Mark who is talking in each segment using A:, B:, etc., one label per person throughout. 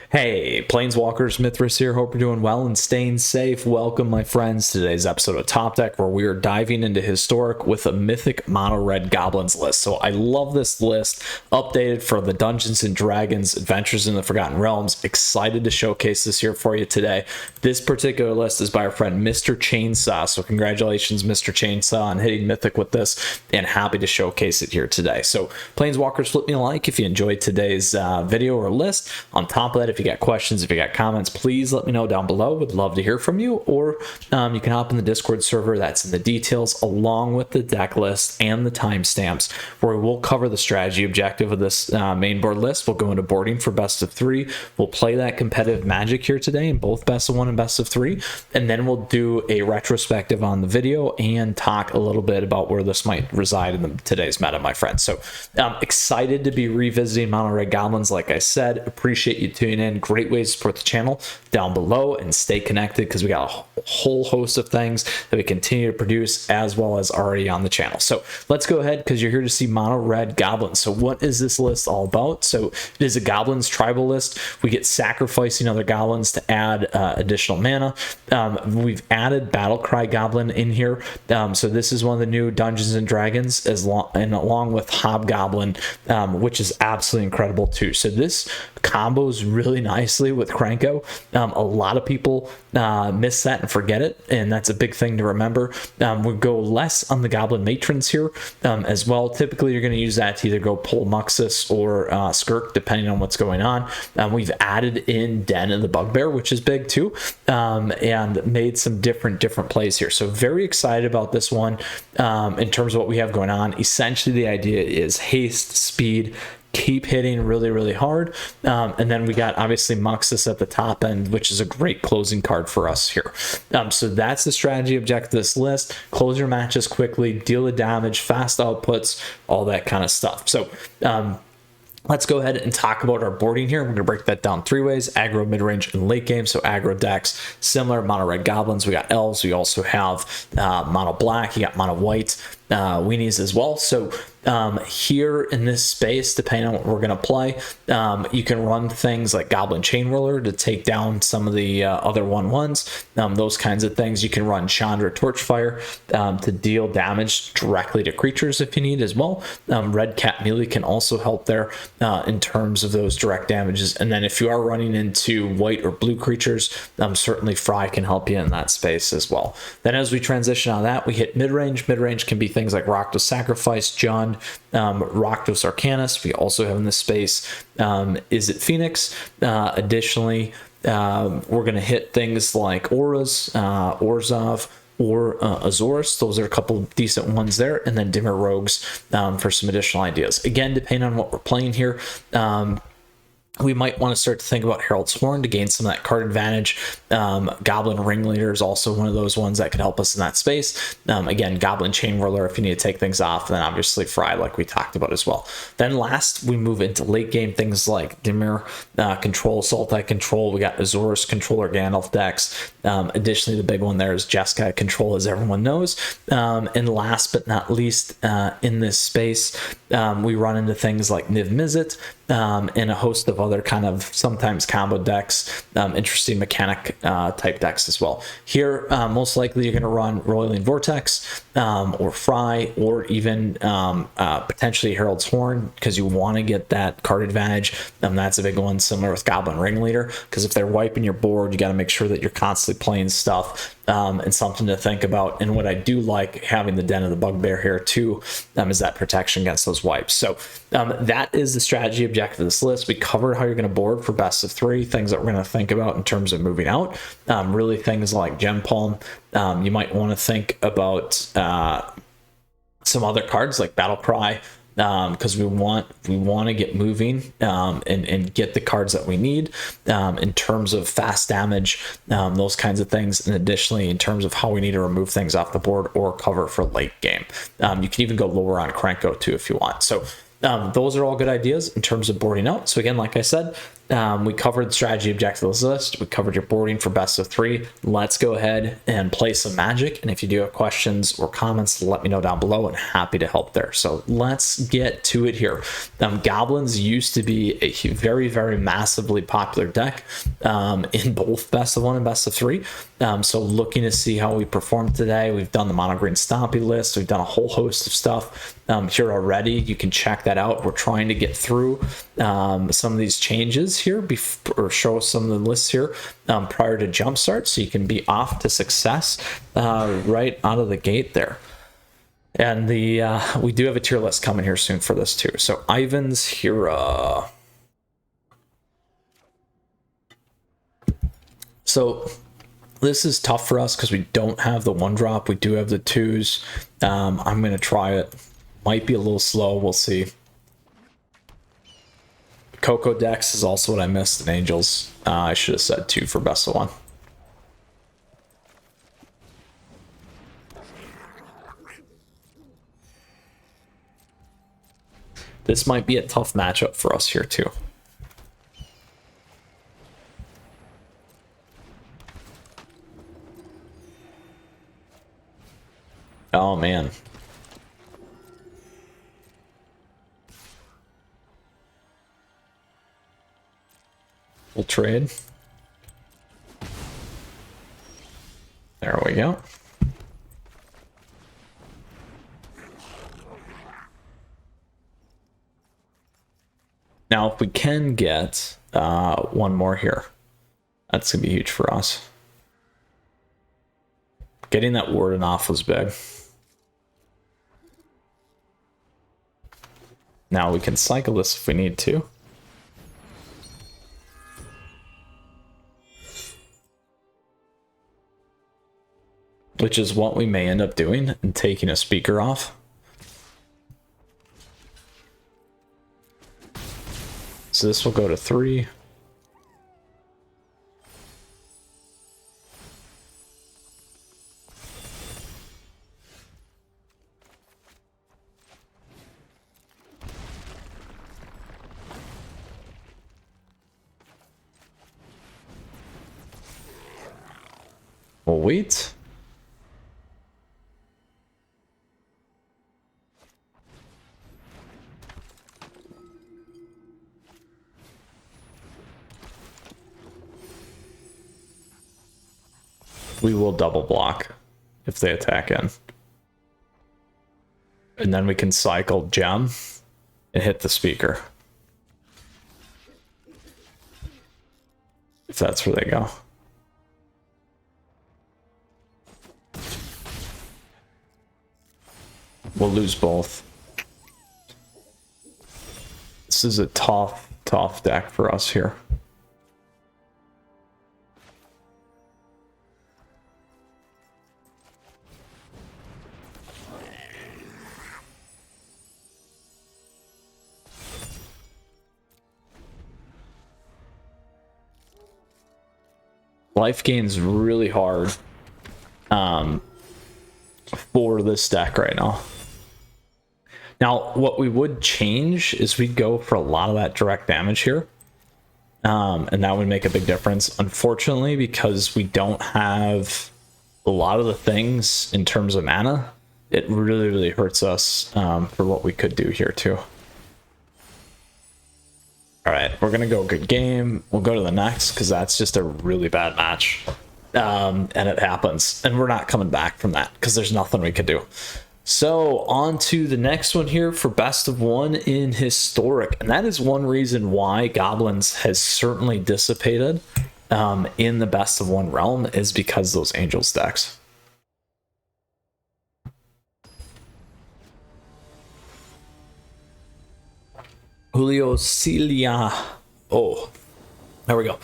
A: Hey, Planeswalkers, Mythras here. Hope you're doing well and staying safe. Welcome, my friends, to today's episode of Top Deck, where we are diving into Historic with a Mythic Mono Red Goblins list. So I love this list, updated for the Dungeons and Dragons Adventures in the Forgotten Realms. Excited to showcase this here for you today. This particular list is by our friend Mr. Chainsaw. So congratulations, Mr. Chainsaw, on hitting Mythic with this, and happy to showcase it here today. So Planeswalkers, flip me a like if you enjoyed today's video or list. On top of that, if you got questions, if you got comments, please let me know down below. Would love to hear from you. Or you can hop in the Discord server. That's in the details, along with the deck list and the timestamps, where we'll cover the strategy objective of this main board list. We'll go into boarding for best of 3. We'll play that competitive Magic here today in both best of 1 and best of 3, and then we'll do a retrospective on the video and talk a little bit about where this might reside in today's meta, my friends. So excited to be revisiting Mono Red Goblins. Like I said, appreciate you tuning in. Great way to support the channel down below and stay connected, because we got a whole host of things that we continue to produce, as well as already on the channel. So let's go ahead, because you're here to see Mono Red Goblins. So what is this list all about? So it is a Goblins tribal list. We get sacrificing other goblins to add additional mana. We've added Battlecry Goblin in here. So this is one of the new Dungeons and Dragons, along with Hobgoblin, which is absolutely incredible too. So this combos really nicely with Krenko. A lot of people miss that and forget it, and that's a big thing to remember. We go less on the Goblin Matrons here as well. Typically, you're going to use that to either go pull Muxus or Skirk, depending on what's going on. We've added in Den of the Bugbear, which is big too, and made some different plays here. So very excited about this one in terms of what we have going on. Essentially, the idea is haste, speed, keep hitting really hard, and then we got obviously Muxus at the top end, which is a great closing card for us here. So that's the strategy objective of this list. Close your matches quickly, deal the damage, fast outputs, all that kind of stuff. So let's go ahead and talk about our boarding here. We're going to break that down 3 ways: aggro, mid-range, and late game. So aggro decks, similar Mono Red Goblins. We got elves. We also have mono black. You got mono white weenies as well. So here in this space, depending on what we're going to play, you can run things like Goblin Chainwhirler to take down some of the other 1/1s, those kinds of things. You can run Chandra Torchfire to deal damage directly to creatures if you need as well. Red Cat Melee can also help there in terms of those direct damages. And then if you are running into white or blue creatures, certainly Fry can help you in that space as well. Then as we transition on that, we hit mid-range. Mid-range can be things like Rakdos Sacrifice, Jund, Rakdos Arcanus. We also have in this space Is It Phoenix. Additionally, we're going to hit things like Auras, Orzhov, or Azorius. Those are a couple of decent ones there. And then Dimmer Rogues for some additional ideas. Again, depending on what we're playing here, we might want to start to think about Herald's Horn to gain some of that card advantage. Goblin Ringleader is also one of those ones that could help us in that space. Again, Goblin Chainwhirler if you need to take things off, and then obviously Fry, like we talked about as well. Then last, we move into late game, things like Dimir Control, Sultai Control. We got Azorius Controller Gandalf decks. Additionally, the big one there is Jeskai Control, as everyone knows. And last but not least, in this space, we run into things like Niv Mizzet, and a host of other kind of sometimes combo decks, interesting mechanic type decks as well. Here, most likely you're going to run Roiling Vortex or Fry, or even potentially Herald's Horn, because you want to get that card advantage. That's a big one, similar with Goblin Ringleader, because if they're wiping your board, you got to make sure that you're constantly playing stuff, and something to think about. And what I do like having the Den of the Bugbear here too, is that protection against those wipes. So that is the strategy objective of this list. We covered how you're going to board for best of 3, things that we're going to think about in terms of moving out. Really things like Gem Palm. You might want to think about some other cards like Battle Cry, because we want to get moving and get the cards that we need in terms of fast damage, those kinds of things, and additionally in terms of how we need to remove things off the board or cover for late game. You can even go lower on Krenko too if you want. So those are all good ideas in terms of boarding out. So again, like I said, We covered the strategy objectives list. We covered your boarding for best of 3. Let's go ahead and play some Magic. And if you do have questions or comments, let me know down below, and happy to help there. So let's get to it here. Goblins used to be a very, very massively popular deck in both best of 1 and best of 3. So looking to see how we perform today. We've done the mono green Stompy list. We've done a whole host of stuff here already. You can check that out. We're trying to get through some of these changes here or show some of the lists here prior to Jumpstart, so you can be off to success right out of the gate there. And we do have a tier list coming here soon for this too. So Ivan's Hera. So this is tough for us because we don't have the 1-drop. We do have the 2s. I'm going to try it. Might be a little slow. We'll see. Coco Dex is also what I missed in Angels. I should have said 2 for best of 1. This might be a tough matchup for us here too. Oh man. We'll trade. There we go. Now, if we can get one more here, that's going to be huge for us. Getting that Warden off was big. Now we can cycle this if we need to. Which is what we may end up doing and taking a speaker off. So this will go to 3. We'll wait. We will double block if they attack in. And then we can cycle Gem and hit the speaker. If that's where they go. We'll lose both. This is a tough deck for us here. Life gain's really hard for this deck right now. Now, what we would change is we'd go for a lot of that direct damage here. And that would make a big difference. Unfortunately, because we don't have a lot of the things in terms of mana, it really, really hurts us for what we could do here too. All right, we're going to go good game. We'll go to the next because that's just a really bad match. And it happens. And we're not coming back from that because there's nothing we can do. So on to the next one here for best of 1 in Historic. And that is one reason why Goblins has certainly dissipated in the best of 1 realm, is because those Angels decks. Julio Celia. Oh, there we go.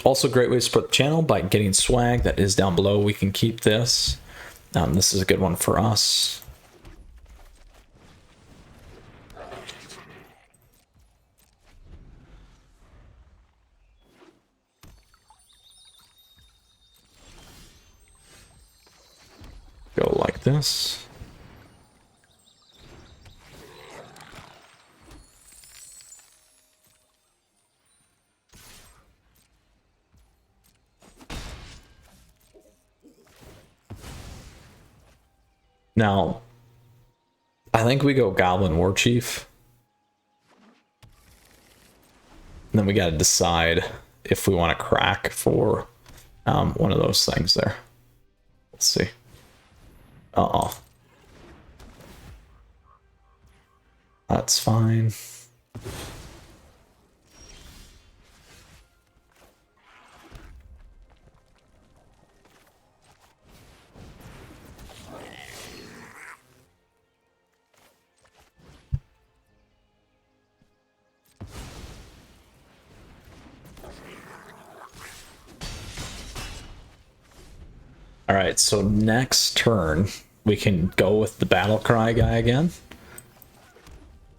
A: Also, great way to support the channel by getting swag that is down below. We can keep this. This is a good one for us. Go like this. Now, I think we go Goblin War Chief. And then we got to decide if we want to crack for one of those things there. Let's see. Uh-oh. That's fine. All right, so next turn, we can go with the Battle Cry guy again.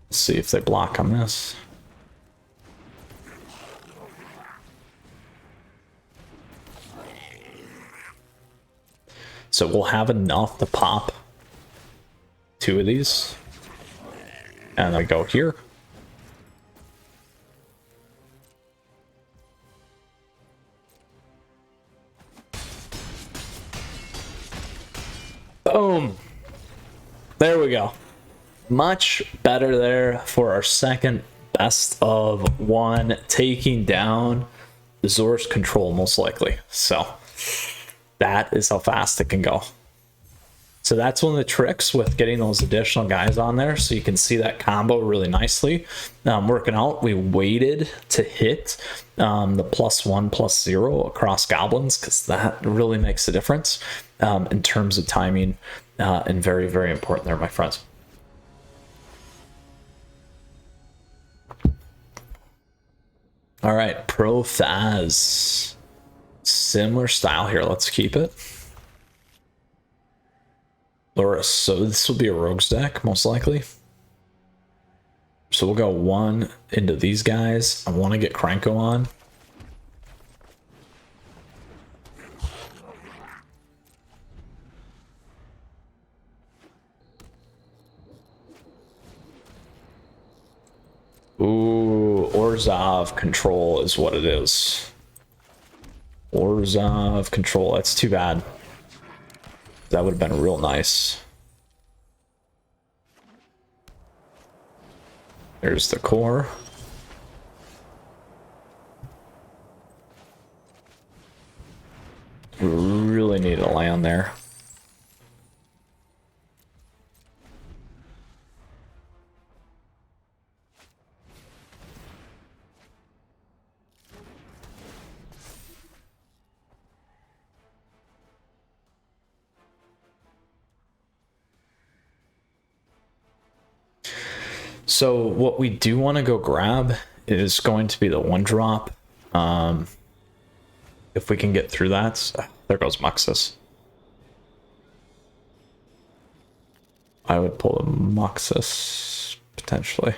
A: Let's see if they block on this. So we'll have enough to pop 2 of these. And I go here. Boom. There we go. Much better there for our second best of 1, taking down Azorius control most likely. So that is how fast it can go. So that's one of the tricks with getting those additional guys on there, so you can see that combo really nicely working out. We waited to hit the +1/+0 across goblins because that really makes a difference in terms of timing, and very, very important there, my friends. All right, Pro Faz. Similar style here. Let's keep it. Lurrus. So this will be a rogues deck, most likely. So we'll go 1 into these guys. I want to get Krenko on. Ooh, Orzhov control is what it is. Orzhov control. That's too bad. That would have been real nice. There's the core. We really need a land there. So what we do want to go grab is going to be the 1-drop. If we can get through that. There goes Muxus. I would pull a Muxus, potentially.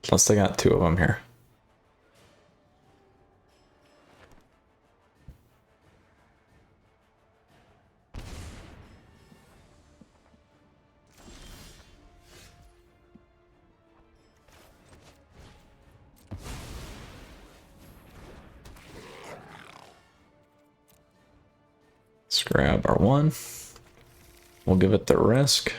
A: Plus they got 2 of them here. Let's grab our 1. We'll give it the risk.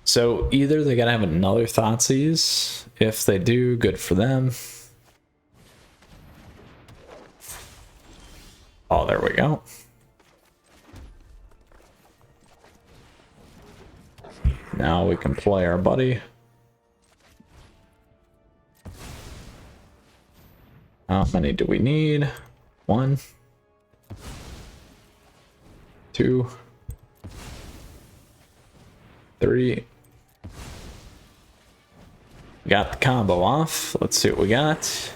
A: So either they gotta have another Thoughtseize. If they do, good for them. Oh, there we go. Now we can play our buddy. How many do we need? 1, 2, 3. Got the combo off. Let's see what we got.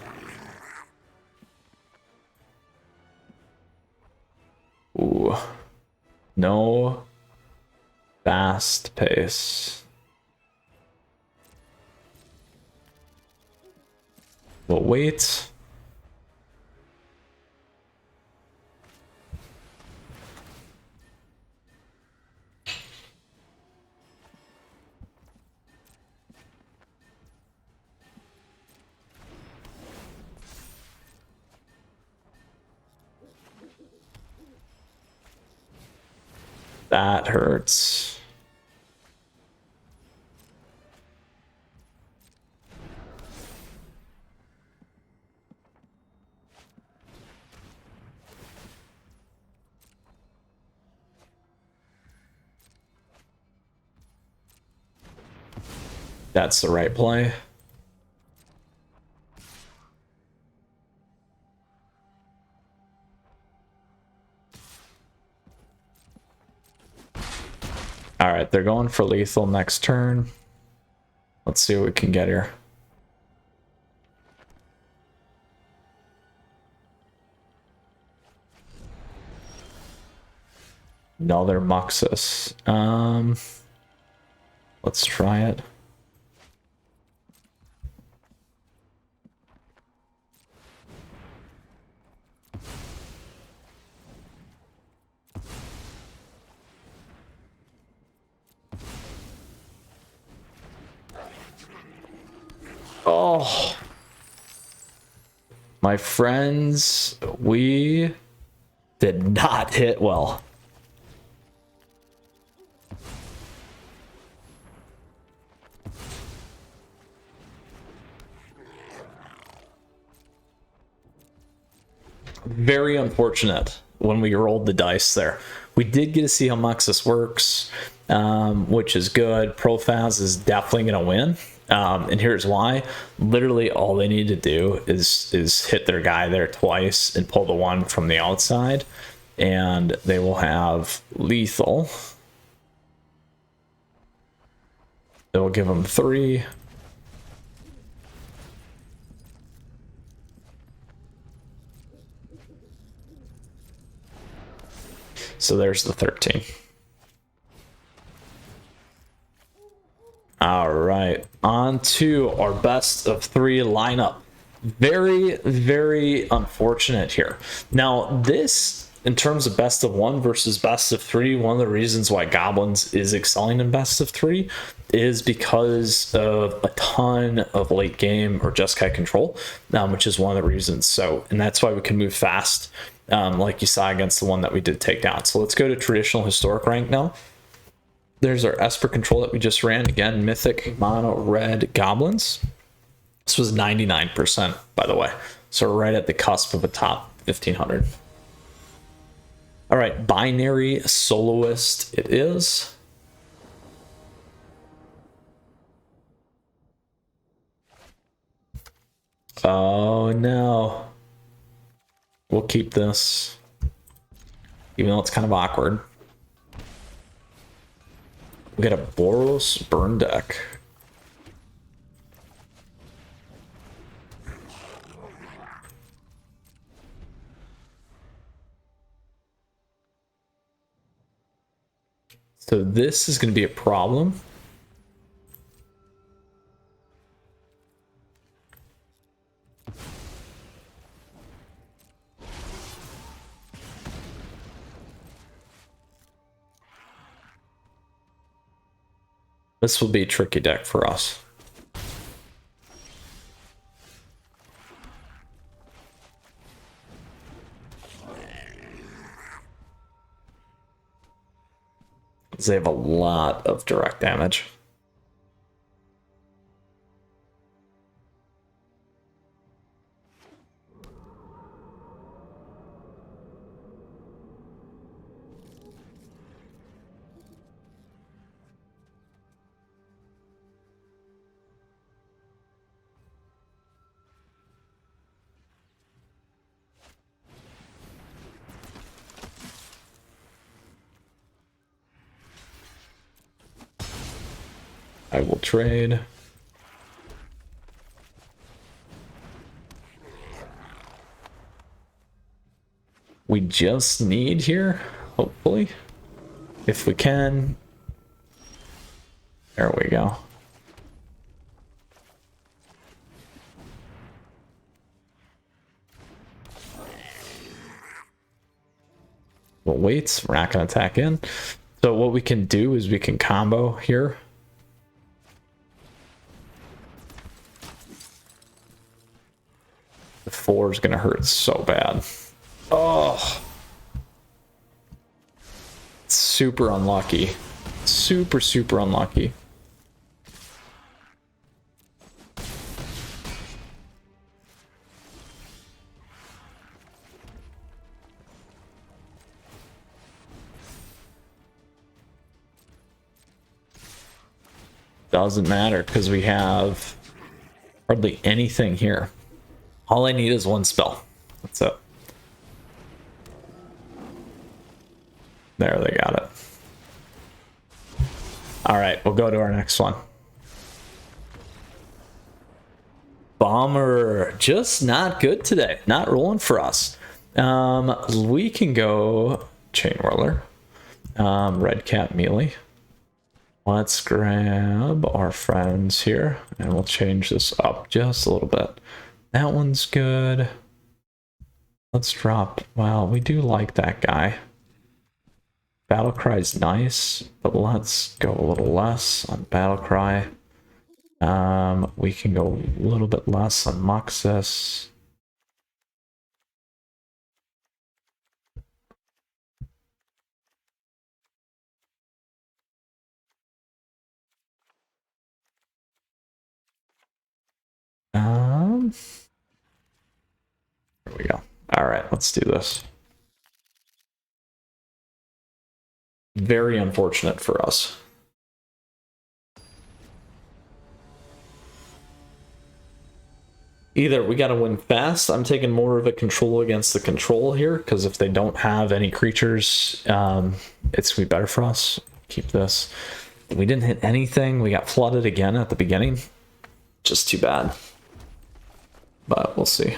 A: Ooh. No fast pace. We'll wait. That hurts. That's the right play. All right, they're going for lethal next turn. Let's see what we can get here. Another Muxus. Let's try it. Oh, my friends, we did not hit well. Very unfortunate when we rolled the dice there. We did get to see how Muxus works, which is good. Profaz is definitely going to win. And here's why. Literally all they need to do is hit their guy there twice and pull the one from the outside, and they will have lethal. It will give them 3. So there's the 13. All right, on to our best of 3 lineup. Very, very unfortunate here. Now, this, in terms of best of 1 versus best of 3, one of the reasons why Goblins is excelling in best of 3 is because of a ton of late game or Jeskai control, which is one of the reasons. So, and that's why we can move fast, like you saw against the one that we did take down. So let's go to traditional historic rank now. There's our Esper control that we just ran. Again, Mythic Mono Red Goblins. This was 99%, by the way. So we're right at the cusp of a top 1500. All right, binary soloist it is. Oh no. We'll keep this, even though it's kind of awkward. We got a Boros burn deck. So this is going to be a problem. This will be a tricky deck for us. They have a lot of direct damage. I will trade. We just need here, hopefully, if we can. There we go. We'll wait. We're not going to attack in. So what we can do is we can combo here. The 4 is going to hurt so bad. Oh, it's super unlucky. Super, super unlucky. Doesn't matter because we have hardly anything here. All I need is one spell. That's it. There, they got it. All right, we'll go to our next one. Bomber, just not good today. Not rolling for us. We can go Chain Whirler, Red Cat Melee. Let's grab our friends here, and we'll change this up just a little bit. That one's good. Let's drop. Well, we do like that guy. Battlecry's nice, but let's go a little less on Battlecry. We can go a little bit less on Muxus. There we go. All right, let's do this. Very unfortunate for us. Either we got to win fast. I'm taking more of a control against the control here, because if they don't have any creatures, it's going to be better for us. Keep this. We didn't hit anything. We got flooded again at the beginning. Just too bad. But we'll see.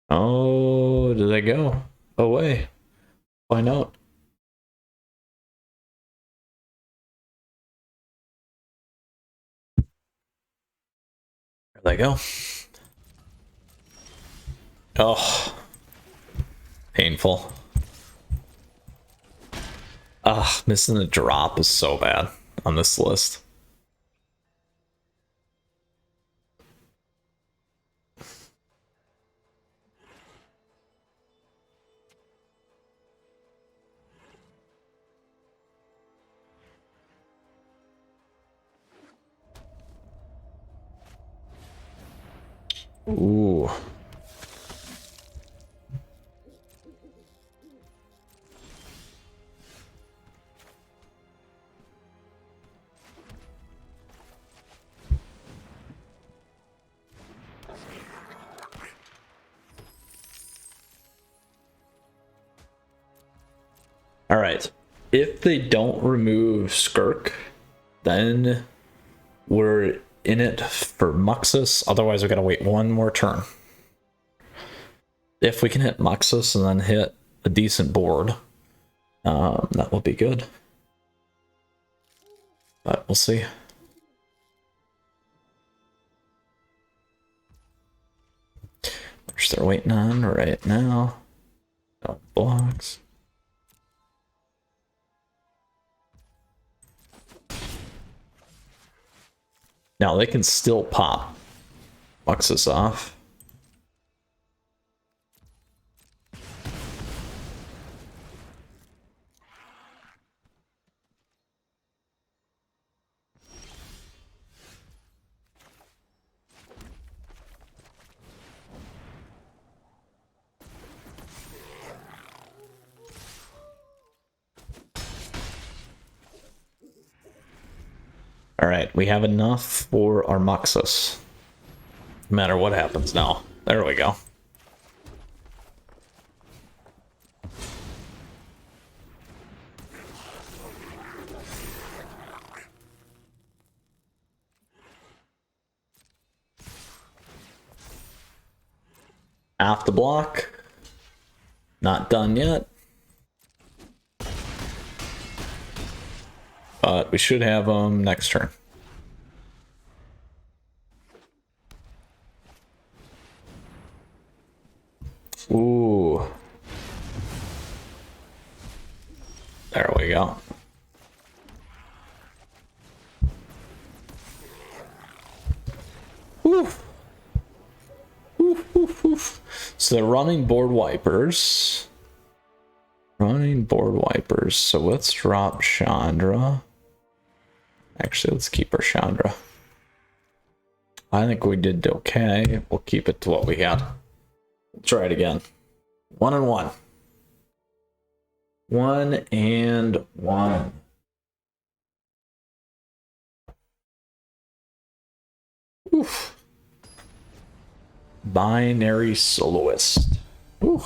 A: Oh, did they go away? Why not? There they go. Oh, painful. Ah, missing the drop is so bad on this list. Ooh. All right. If they don't remove Skirk, then we're in it for Muxus. Otherwise, we gotta wait one more turn. If we can hit Muxus and then hit a decent board, that will be good. But we'll see. Which they're waiting on right now. No blocks. Now they can still pop Muxus off. All right, we have enough for our Muxus. No matter what happens now. There we go. Half the block. Not done yet. But we should have them next turn. Ooh. There we go. Oof. Oof, oof, oof. So they're running board wipers. Running board wipers. So let's drop Chandra. Actually, let's keep our Chandra. I think we did okay. We'll keep it to what we had. We'll try it again. 1 and 1. 1 and 1. Oof. Binary Soloist. Ooh.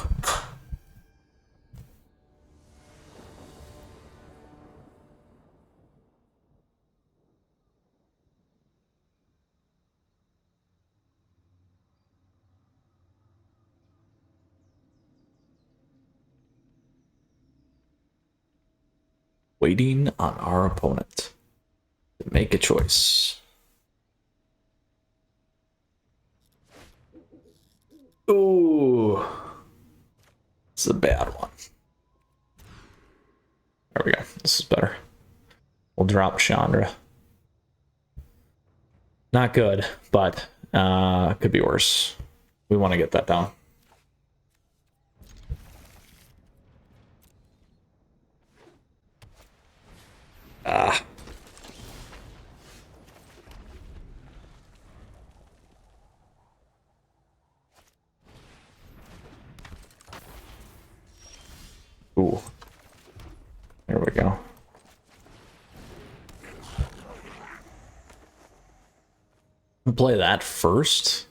A: Waiting on our opponent to make a choice. Ooh. This is a bad one. There we go. This is better. We'll drop Chandra. Not good, but could be worse. We want to get that down. Ah. Ooh. There we go. I'll play that first.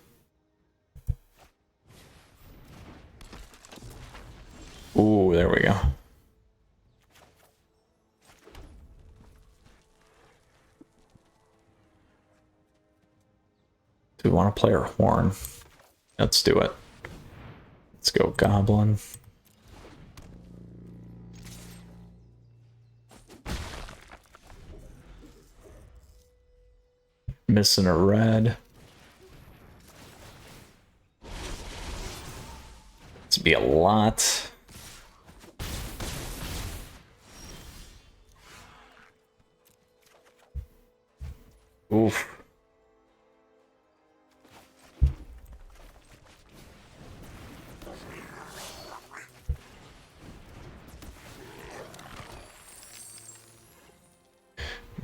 A: Ooh, there we go. Do we want to play our horn? Let's do it. Let's go Goblin. Missing a red. This would be a lot. Oof.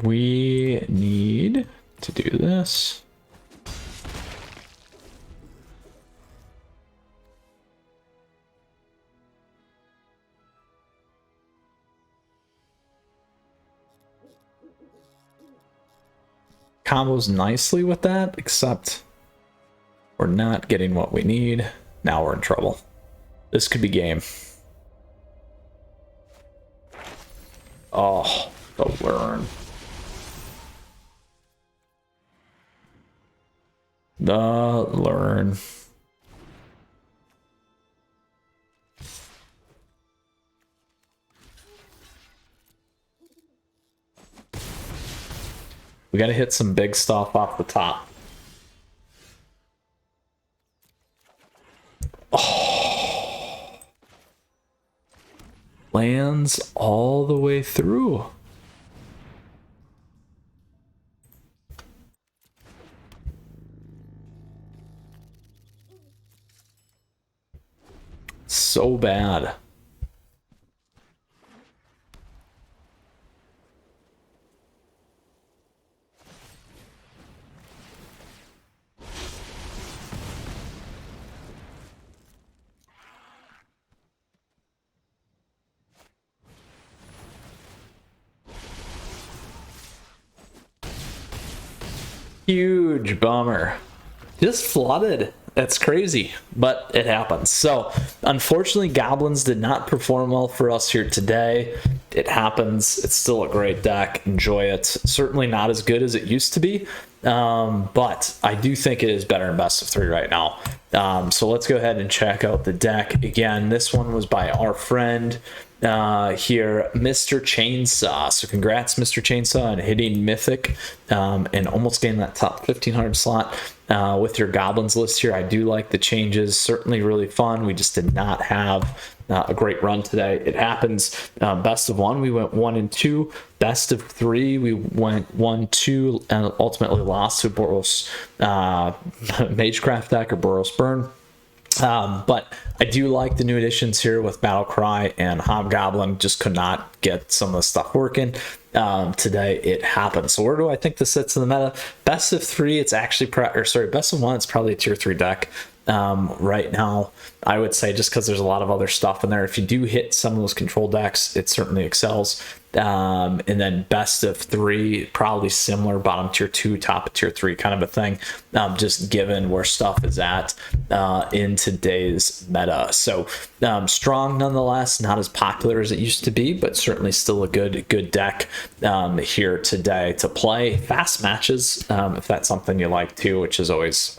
A: We need to do this. Combos nicely with that, except we're not getting what we need. Now we're in trouble. This could be game. Oh, the learn. The learn. We got to hit some big stuff off the top. Oh. Lands all the way through. So bad. Huge bummer. Just flooded. That's crazy, but it happens. So unfortunately, Goblins did not perform well for us here today. It happens. It's still a great deck. Enjoy it. Certainly not as good as it used to be, but I do think it is better in best of 3 right now. So let's go ahead and check out the deck. Again, this one was by our friend here, Mr. Chainsaw. So congrats, Mr. Chainsaw, on hitting Mythic and almost getting that top 1500 slot with your Goblins list here. I do like the changes. Certainly really fun. We just did not have a great run today. It happens. Best of 1, we went 1 and 2. Best of 3, we went 1-2 and ultimately lost to Boros Magecraft deck or Boros Burn. But I do like the new additions here with Battle Cry and Hobgoblin. Just could not get some of the stuff working. Today it happened. So where do I think this sits in the meta? Best of 3, it's actually best of 1, it's probably a tier 3 deck right now, I would say, just because there's a lot of other stuff in there. If you do hit some of those control decks, it certainly excels. And then best of 3, probably similar, bottom tier 2, top tier 3 kind of a thing, just given where stuff is at in today's meta. So strong nonetheless, not as popular as it used to be, but certainly still a good deck here today to play. Fast matches, if that's something you like too, which is always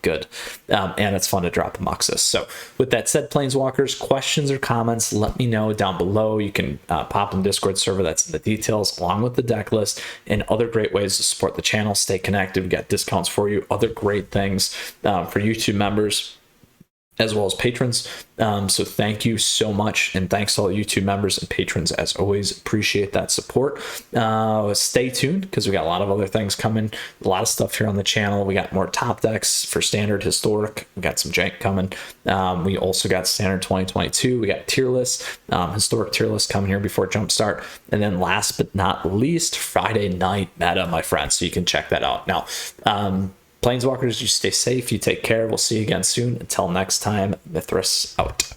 A: good. And it's fun to drop a Muxus. So with that said, Planeswalkers, questions or comments, let me know down below. You can pop in Discord server, that's in the details, along with the deck list and other great ways to support the channel. Stay connected. We got discounts for you, other great things for YouTube members as well as patrons. So thank you so much, and thanks to all YouTube members and patrons as always. Appreciate that support. Stay tuned because we got a lot of other things coming, a lot of stuff here on the channel. We got more top decks for standard, historic. We got some jank coming. We also got standard 2022. We got tier lists, historic tier list coming here before Jumpstart, and then last but not least, Friday night meta, my friends. So you can check that out now. Planeswalkers, you stay safe, you take care. We'll see you again soon. Until next time, Mythras out.